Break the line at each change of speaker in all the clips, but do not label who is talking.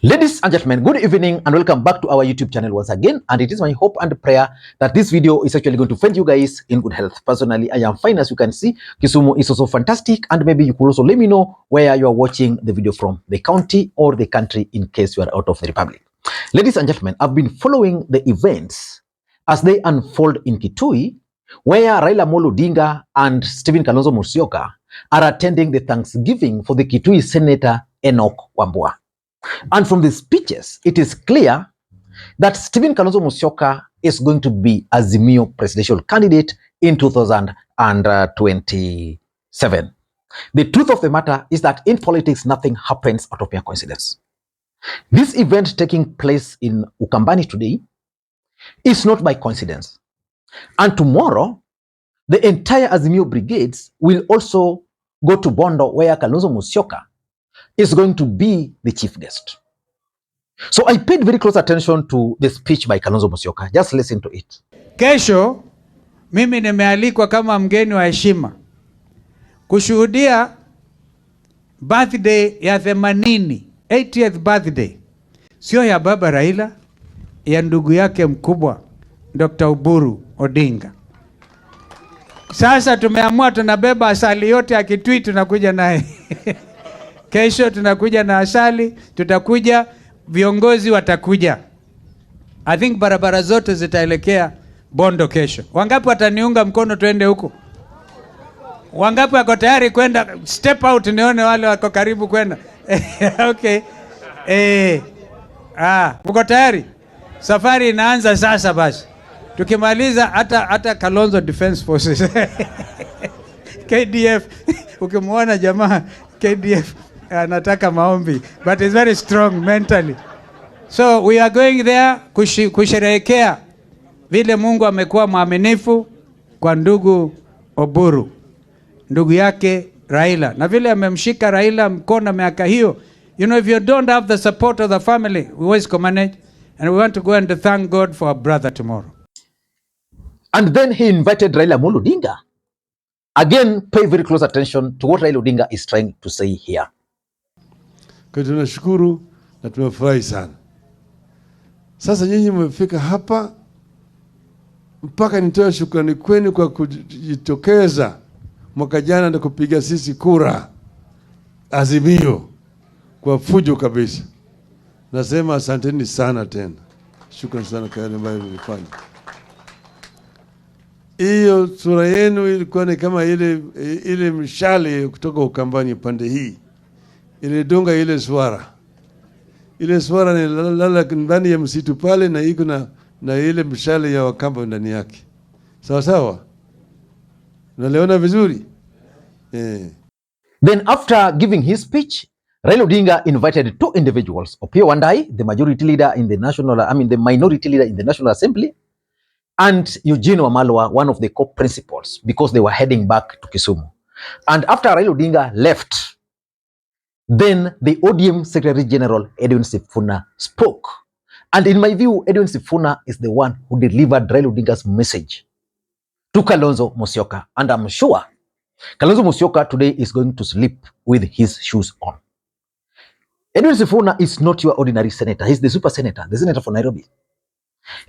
Ladies and gentlemen, good evening and welcome back to our YouTube channel once again. And it is my hope and prayer that this video is actually going to find you guys in good health. Personally, I am fine. As you can see, Kisumu is also fantastic. And maybe you could also let me know where you are watching the video from, the county or the country, in case you are out of the republic. Ladies and gentlemen, I've been following the events as they unfold in Kitui, where Raila Odinga and Kalonzo Musyoka are attending the Thanksgiving for the Kitui Senator Enoch Wambua. And from the speeches, it is clear that Kalonzo Musyoka is going to be Azimio presidential candidate in 2027. The truth of the matter is that in politics, nothing happens out of mere coincidence. This event taking place in Ukambani today is not by coincidence. And tomorrow, the entire Azimio brigades will also go to Bondo, where Kalonzo Musyoka is going to be the chief guest. So I paid very close attention to the speech by Kalonzo Musyoka. Just listen to it.
Kesho, mimi nimealikwa kama mgeni wa heshima kushuhudia birthday ya 80th birthday. Sio ya baba Raila, ya ndugu yake mkubwa Dr. Uhuru Odinga. Sasa tumeamua tunabeba asali yote ya Kitui tunakuja naye. Kesho tunakuja na asali, tutakuja, viongozi watakuja. I think barabara zote zitaelekea Bondo kesho. Wangapi wataniunga mkono tuende huko? Wangapi wako tayari kwenda? Step out nione wale wako karibu kwenda. Okay. Uko tayari? Safari inaanza sasa basi. Tukimaliza hata Kalonzo Defense Forces. KDF. Ukimwona jamaa KDF anataka maombi, but is very strong mentally. So we are going there kusherehekea vile Mungu amekuwa mwaminifu kwa ndugu Oburu, ndugu yake Raila, na vile amemshika Raila mkono miaka hiyo. You know, if you don't have the support of the family, we always manage, and we want to go and thank God for our brother tomorrow.
And then he invited Raila Odinga. Again, pay very close attention to what Raila Odinga is trying to say here.
Kwa tunashukuru na tumefurahi sana. Sasa nyinyi mmefika hapa, mpaka nitoe shukrani kwenu kwa kujitokeza mwaka jana na kupiga sisi kura Azimio kwa fujo kabisa. Nasema asanteni sana tena. Shukrani sana kwa yale ambayo mlifanya. Hiyo sura yenu ilikuwa ni kama ile mshale kutoka Ukambani pande hii. Ile dunga ile swara. Ile swara ni lala ndani ya msitu pale, na iko na ile mshale ya Wakamba ndani yake. Sawa sawa? Unaelewana vizuri?
Then after giving his speech, Raila Odinga invited two individuals, Opiyo Wandayi, the majority leader in the the minority leader in the National Assembly, and Eugene Wamalwa, one of the co-principals, because they were heading back to Kisumu. And after Raila Odinga left, then the ODM Secretary General Edwin Sifuna spoke. And in my view, Edwin Sifuna is the one who delivered Raila Odinga's message to Kalonzo Musyoka. And I'm sure Kalonzo Musyoka today is going to sleep with his shoes on. Edwin Sifuna is not your ordinary senator. He's the super senator, the senator for Nairobi.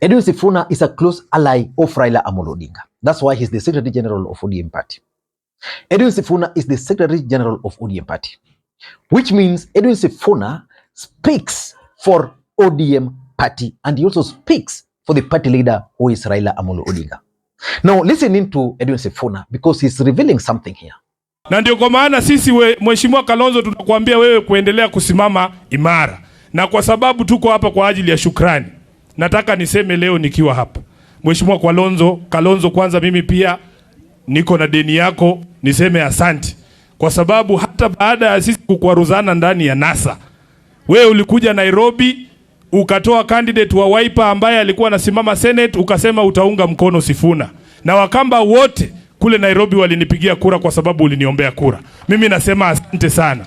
Edwin Sifuna is a close ally of Raila Odinga. That's why he's the Secretary General of ODM Party. Edwin Sifuna is the Secretary General of ODM Party, which means Edwin Sifuna speaks for ODM Party, and he also speaks for the party leader, who is Raila Odinga. Now listen in to Edwin Sifuna, because he's revealing something here.
Na ndio kwa maana sisi Mheshimiwa Kalonzo tunakuambia wewe kuendelea kusimama imara. Na kwa sababu tuko hapa kwa ajili ya shukrani, nataka niseme leo nikiwa hapa. Mheshimiwa Kalonzo, kwanza mimi pia niko na deni yako, niseme asante. Kwa sababu hata baada ya sisi kukwaruzana ndani ya NASA, wewe ulikuja Nairobi, ukatoa candidate wa Wiper ambaye alikuwa anasimama Senate, ukasema utaunga mkono Sifuna. Na Wakamba wote kule Nairobi walinipigia kura kwa sababu uliniombea kura. Mimi nasema asante sana.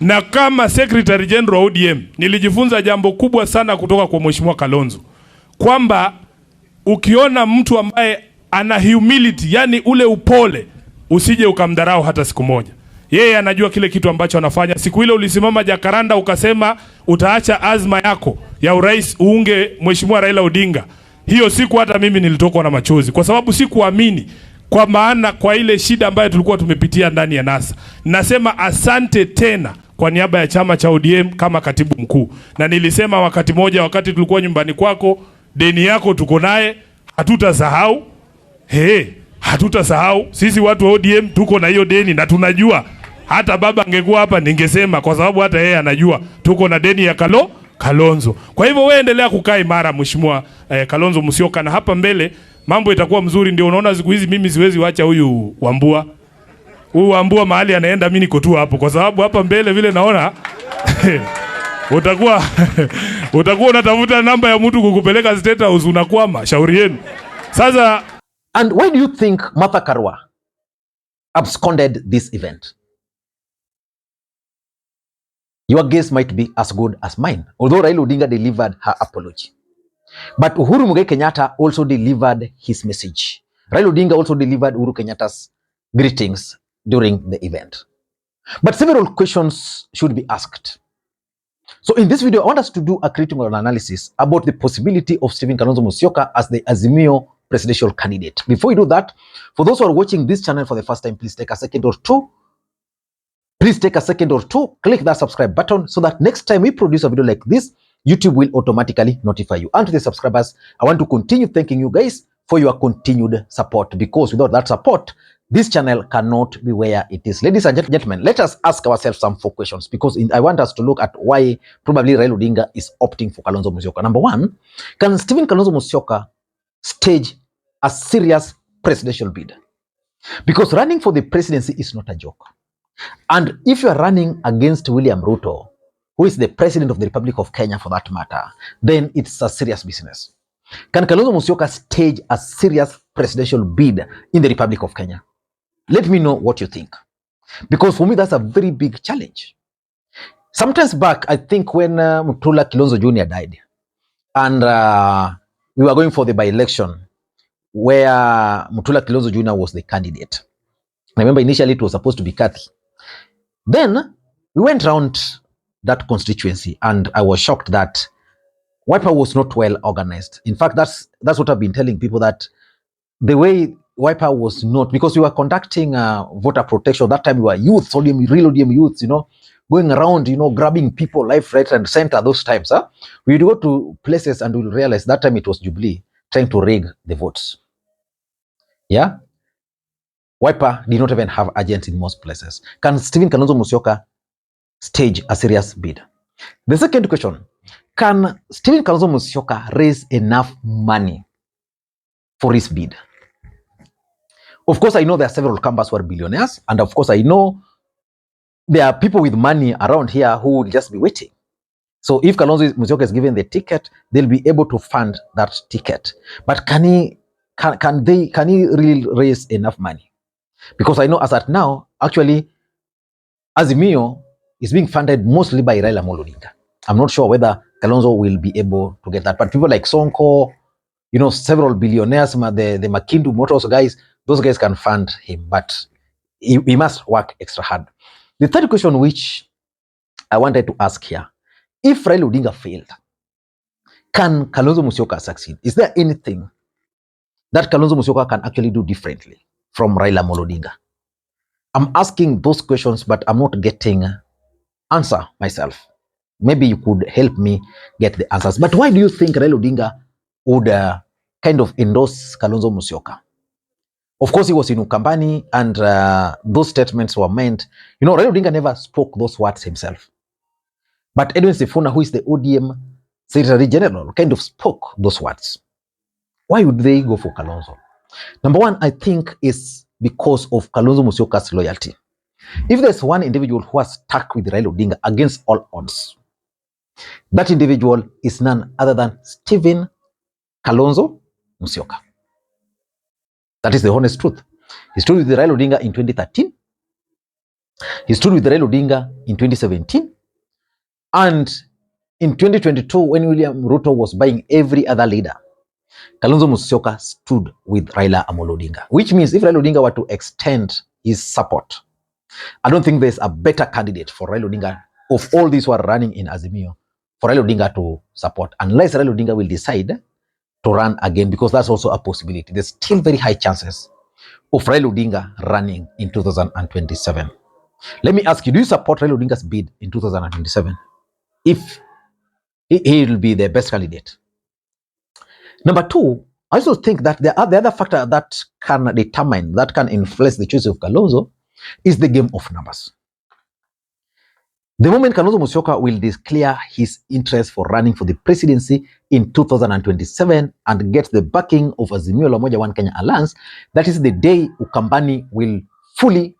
Na kama Secretary General ODM, nilijifunza jambo kubwa sana kutoka kwa Mheshimiwa Kalonzo. Kwamba ukiona mtu ambaye ana humility, yani ule upole, usije ukamdharau hata siku moja. Yeye anajua kile kitu ambacho anafanya. Siku ile ulisimama Jakaranda ukasema utaacha azma yako ya urais uunge Mheshimiwa Raila Odinga. Hiyo siku hata mimi nilitokwa na machozi kwa sababu sikuamini, kwa maana kwa ile shida ambayo tulikuwa tumepitia ndani ya NASA. Nasema asante tena kwa niaba ya chama cha ODM kama katibu mkuu. Na nilisema wakati moja, wakati tulikuwa nyumbani kwako, deni yako tuko naye, hatutasahau. Hatutasahau. Sisi watu wa ODM tuko na hiyo deni na tunajua. Hata baba angekuwa hapa ningesema, kwa sababu hata yeye anajua tuko na deni ya Kalonzo. Kwa hivyo wewe endelea kukaa imara Mheshimiwa Kalonzo Musyoka, na hapa mbele mambo itakuwa mzuri. Ndio unaona siku hizi mimi siwezi wacha huyu Wambua. Huyu Wambua mahali anaenda mimi niko tu hapo, kwa sababu hapa mbele vile naona utakuwa unatafuta namba ya mtu kukupeleka State House unakwama. Shauri yenu. Sasa,
and why do you think Martha Karua absconded this event? Your guess might be as good as mine, although Raila Odinga delivered her apology. But Uhuru Kenyatta also delivered his message. Raila Odinga also delivered Uhuru Kenyatta's greetings during the event. But several questions should be asked. So in this video, I want us to do a critical analysis about the possibility of Stephen Kalonzo Musyoka as the Azimio presidential candidate. Before we do that, for those who are watching this channel for the first time, please take a second or two. Click that subscribe button so that next time we produce a video like this, YouTube will automatically notify you. And to the subscribers, I want to continue thanking you guys for your continued support, because without that support, this channel cannot be where it is. Ladies and gentlemen, let us ask ourselves some 4 questions, because I want us to look at why probably Raila Odinga is opting for Kalonzo Musyoka. Number 1, can Stephen Kalonzo Musyoka stage a serious presidential bid? Because running for the presidency is not a joke. And if you are running against William Ruto, who is the president of the Republic of Kenya for that matter, then it's a serious business. Can Kalonzo Musyoka stage a serious presidential bid in the Republic of Kenya? Let me know what you think. Because for me, that's a very big challenge. Sometimes back, I think when Mutula Kilonzo Jr. died, and we were going for the by-election where Mutula Kilonzo Jr. was the candidate. I remember initially it was supposed to be Kathy. Then we went around that constituency, and I was shocked that Wiper was not well organized. In fact, that's what I've been telling people, that the way Wiper was not, because we were conducting voter protection. That time we were youths, real ODM youths, going around, grabbing people left, right, and center. Those times, we would go to places and we'll realize that time it was Jubilee trying to rig the votes. Yeah. Wiper did not even have agents in most places. Can Stephen Kalonzo Musyoka stage a serious bid? The second question, can Stephen Kalonzo Musyoka raise enough money for his bid? Of course, I know there are several canvassers who are billionaires, and of course, I know there are people with money around here who will just be waiting. So if Kalonzo Musyoka is given the ticket, they'll be able to fund that ticket. But can he really raise enough money? Because I know as at now, actually, Azimio is being funded mostly by Raila Odinga. I'm not sure whether Kalonzo will be able to get that. But people like Sonko, several billionaires, the Makindu Motors guys, those guys can fund him. But he must work extra hard. The third question which I wanted to ask here, if Raila Odinga failed, can Kalonzo Musyoka succeed? Is there anything that Kalonzo Musyoka can actually do differently from Raila Odinga? I'm asking those questions, but I'm not getting answer myself. Maybe you could help me get the answers. But why do you think Raila Odinga would kind of endorse Kalonzo Musyoka? Of course, he was in Ukambani, and those statements were meant. Raila Odinga never spoke those words himself. But Edwin Sifuna, who is the ODM Secretary General, kind of spoke those words. Why would they go for Kalonzo? Number 1, I think, is because of Kalonzo Musyoka's loyalty. If there's one individual who has stuck with Raila Odinga against all odds, that individual is none other than Stephen Kalonzo Musyoka. That is the honest truth. He stood with Raila Odinga in 2013. He stood with Raila Odinga in 2017. And in 2022, when William Ruto was buying every other leader, Kalonzo Musyoka stood with Raila Odinga. Which means if Raila Odinga were to extend his support, I don't think there's a better candidate for Raila Odinga of all these who are running in Azimio for Raila Odinga to support, unless Raila Odinga will decide to run again, because that's also a possibility. There's still very high chances of Raila Odinga running in 2027. Let me ask you, do you support Raila Odinga's bid in 2027 if he will be the best candidate? Number two, I also think that the other factor that can determine, that can influence the choice of Kalonzo is the game of numbers. The moment Kalonzo Musyoka will declare his interest for running for the presidency in 2027 and get the backing of Azimio la Umoja One Kenya Alliance, that is the day Ukambani will fully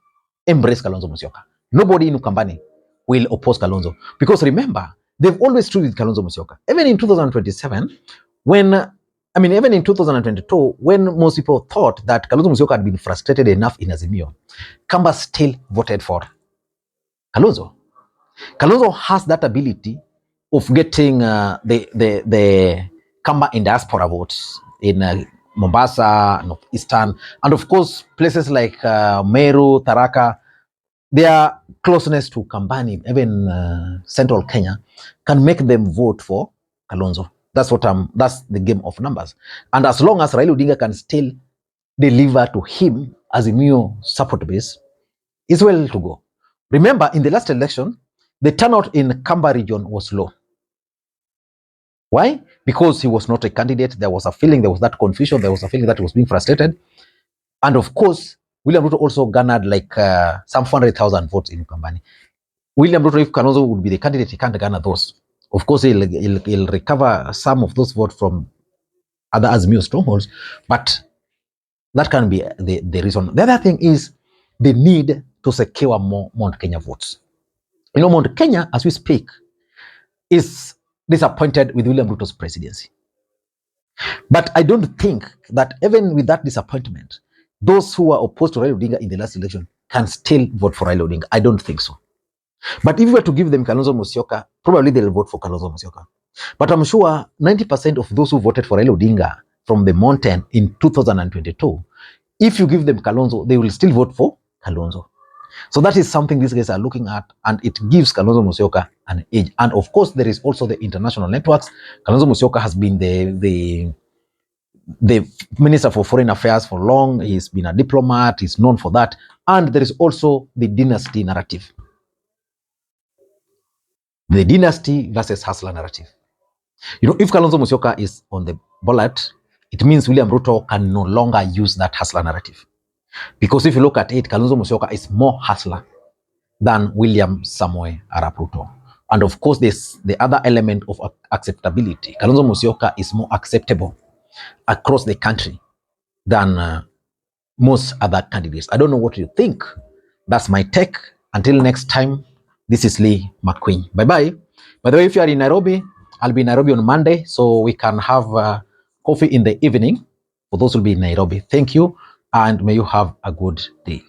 embrace Kalonzo Musyoka. Nobody in Ukambani will oppose Kalonzo, because remember, they've always stood with Kalonzo Musyoka. Even in 2027, even in 2022, when most people thought that Kalonzo Musyoka had been frustrated enough in Azimio, Kamba still voted for Kalonzo. Kalonzo has that ability of getting the Kamba in diaspora votes in Mombasa, Northeastern, and of course places like Meru, Tharaka. Their closeness to Kambani, even Central Kenya, can make them vote for Kalonzo. That's the game of numbers. And as long as Raila Odinga can still deliver to him Azimio support base, is well to go. Remember, in the last election, the turnout in Kamba region was low. Why? Because he was not a candidate. There was a feeling, there was that confusion, there was a feeling that he was being frustrated. And of course, William Ruto also garnered like some 400,000 votes in Ukambani. William Ruto, if Kalonzo would be the candidate, he can't garner those. Of course, he'll recover some of those votes from other Azimio strongholds, but that can be the reason. The other thing is the need to secure more Mount Kenya votes. You know, Mount Kenya, as we speak, is disappointed with William Ruto's presidency. But I don't think that even with that disappointment, those who were opposed to Raila Odinga in the last election can still vote for Raila Odinga. I don't think so. But if we were to give them Kalonzo Musyoka, probably they'll vote for Kalonzo Musyoka. But I'm sure 90% of those who voted for Raila Odinga from the mountain in 2022, if you give them Kalonzo, they will still vote for Kalonzo. So that is something these guys are looking at, and it gives Kalonzo Musyoka an edge. And of course, there is also the international networks. Kalonzo Musyoka has been the Minister for Foreign Affairs for long. He's been a diplomat. He's known for that. And there is also the dynasty narrative. The dynasty versus hustler narrative. You know, if Kalonzo Musyoka is on the ballot, it means William Ruto can no longer use that hustler narrative. Because if you look at it, Kalonzo Musyoka is more hustler than William Samoei Arap Ruto. And of course, there's the other element of acceptability. Kalonzo Musyoka is more acceptable across the country than most other candidates. I don't know what you think. That's my take. Until next time, this is Lee Makwiny. Bye-bye. By the way, if you are in Nairobi, I'll be in Nairobi on Monday, so we can have coffee in the evening for those who will be in Nairobi. Thank you, and may you have a good day.